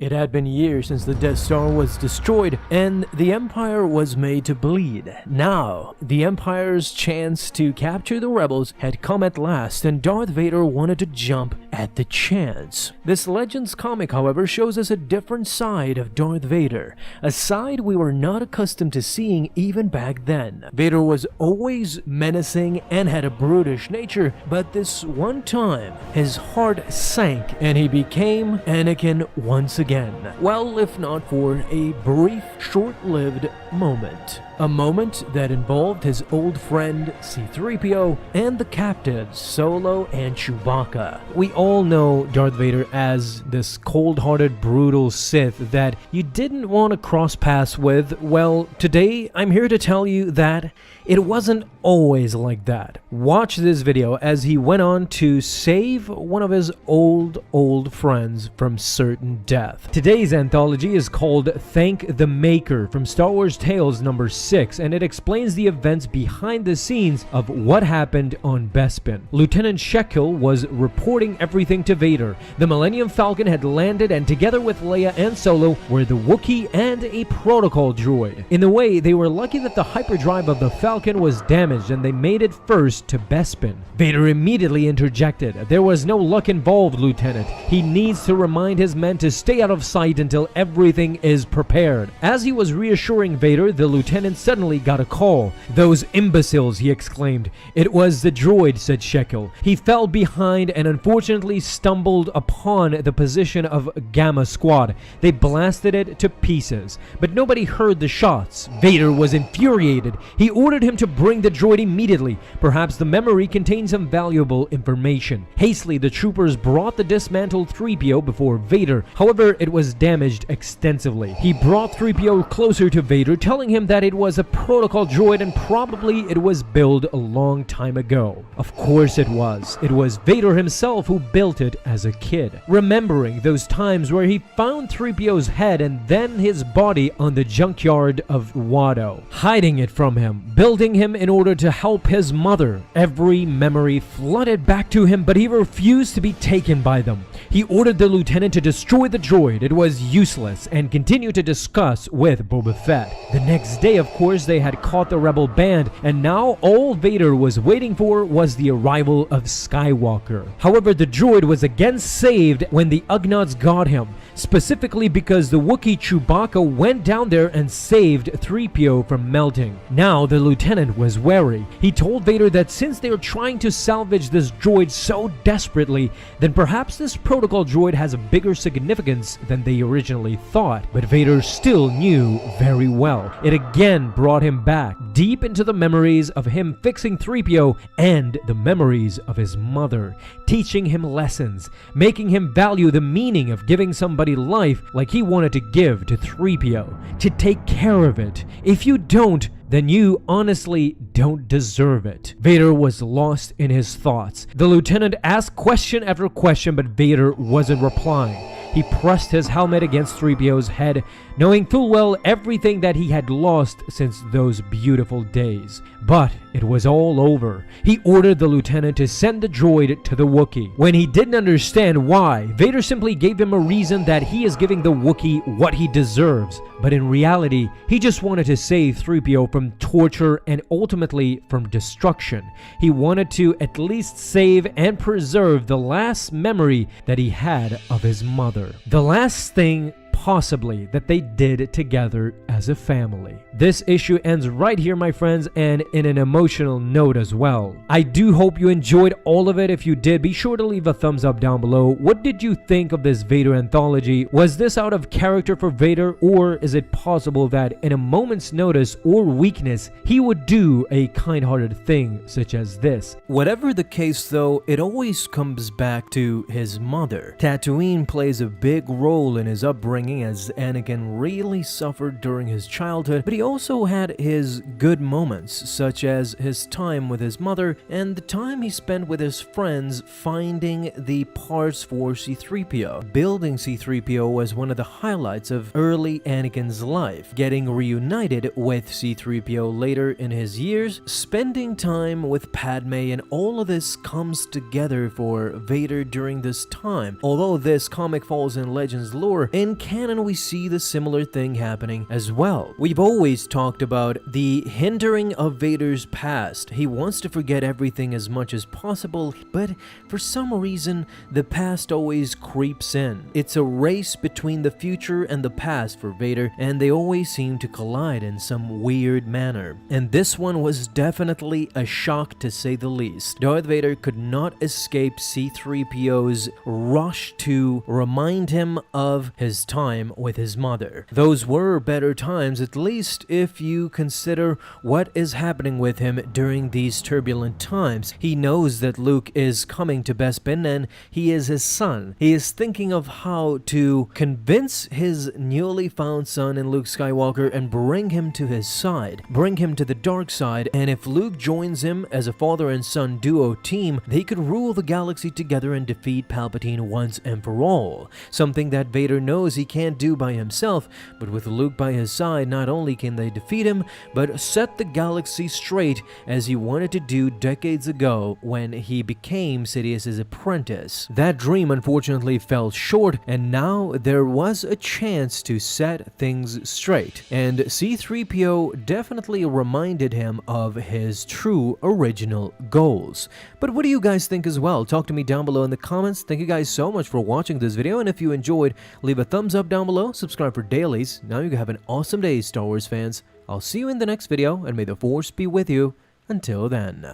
It had been years since the Death Star was destroyed and the Empire was made to bleed. Now, the Empire's chance to capture the rebels had come at last, and Darth Vader wanted to jump at the chance. This Legends comic, however, shows us a different side of Darth Vader, a side we were not accustomed to seeing even back then. Vader was always menacing and had a brutish nature, but this one time, his heart sank and he became Anakin once again. Well, if not for a brief, short-lived moment. A moment that involved his old friend C-3PO and the captives Solo and Chewbacca. We all know Darth Vader as this cold-hearted, brutal Sith that you didn't want to cross paths with. Well, today I'm here to tell you that it wasn't always like that. Watch this video as he went on to save one of his old friends from certain death. Today's anthology is called Thank the Maker from Star Wars Tales number 6, and it explains the events behind the scenes of what happened on Bespin. Lieutenant Shekel was reporting everything to Vader. The Millennium Falcon had landed, and together with Leia and Solo were the Wookiee and a protocol droid. In a way, they were lucky that the hyperdrive of the Falcon was damaged and they made it first to Bespin. Vader immediately interjected. There was no luck involved, Lieutenant. He needs to remind his men to stay out of sight until everything is prepared. As he was reassuring Vader, the lieutenant suddenly got a call. Those imbeciles, he exclaimed. It was the droid, said Shekel. He fell behind and unfortunately stumbled upon the position of Gamma Squad. They blasted it to pieces, but nobody heard the shots. Vader was infuriated. He ordered him to bring the droid immediately. Perhaps the memory contained some valuable information. Hastily, the troopers brought the dismantled 3PO before Vader. However, it was damaged extensively. He brought 3PO closer to Vader, telling him that it was a protocol droid and probably it was built a long time ago. Of course it was. It was Vader himself who built it as a kid. Remembering those times where he found 3PO's head and then his body on the junkyard of Watto, hiding it from him, building him in order to help his mother. Every memory flooded back to him, but he refused to be taken by them. He ordered the lieutenant to destroy the droid. It was useless, and continued to discuss with Boba Fett. The next day, of course, they had caught the rebel band, and now all Vader was waiting for was the arrival of Skywalker. However, the droid was again saved when the Ugnaughts got him, specifically because the Wookiee Chewbacca went down there and saved 3PO from melting. Now the lieutenant was wary. He told Vader that since they are trying to salvage this droid so desperately, then perhaps this protocol droid has a bigger significance than they originally thought. But Vader still knew very well. It again brought him back deep into the memories of him fixing 3PO and the memories of his mother, teaching him lessons, making him value the meaning of giving somebody life like he wanted to give to 3PO, to take care of it. If you don't, then you honestly don't deserve it. Vader was lost in his thoughts. The lieutenant asked question after question, but Vader wasn't replying. He pressed his helmet against 3PO's head, knowing full well everything that he had lost since those beautiful days. But it was all over. He ordered the lieutenant to send the droid to the Wookiee. When he didn't understand why, Vader simply gave him a reason that he is giving the Wookiee what he deserves. But in reality, he just wanted to save 3PO from torture and ultimately from destruction. He wanted to at least save and preserve the last memory that he had of his mother. The last thing possibly that they did together as a family. This issue ends right here, my friends, and in an emotional note as well. I do hope you enjoyed all of it. If you did, be sure to leave a thumbs up down below. What did you think of this Vader anthology? Was this out of character for Vader, or is it possible that in a moment's notice or weakness, he would do a kind-hearted thing such as this? Whatever the case though, it always comes back to his mother. Tatooine plays a big role in his upbringing upbringing, as Anakin really suffered during his childhood, but he also had his good moments, such as his time with his mother and the time he spent with his friends finding the parts for C-3PO. Building C-3PO was one of the highlights of early Anakin's life. Getting reunited with C-3PO later in his years, spending time with Padme, and all of this comes together for Vader during this time. Although this comic falls in Legends lore, in canon we see the similar thing happening as well. We've always talked about the hindering of Vader's past. He wants to forget everything as much as possible, but for some reason the past always creeps in. It's a race between the future and the past for Vader, and they always seem to collide in some weird manner. And this one was definitely a shock, to say the least. Darth Vader could not escape C-3PO's rush to remind him of his time with his mother. Those were better times, at least if you consider what is happening with him during these turbulent times. He knows that Luke is coming to Bespin and he is his son. He is thinking of how to convince his newly found son in Luke Skywalker and bring him to his side, bring him to the dark side, and if Luke joins him as a father and son duo team, they could rule the galaxy together and defeat Palpatine once and for all. Something that Vader knows he can't do by himself, but with Luke by his side, not only can they defeat him, but set the galaxy straight as he wanted to do decades ago when he became Sidious's apprentice. That dream unfortunately fell short, and now there was a chance to set things straight. And C-3PO definitely reminded him of his true original goals. But what do you guys think as well? Talk to me down below in the comments. Thank you guys so much for watching this video, and if you enjoyed, leave a thumbs up down below, subscribe for dailies. Now you have an awesome day, Star Wars fans. I'll see you in the next video, and may the Force be with you. Until then.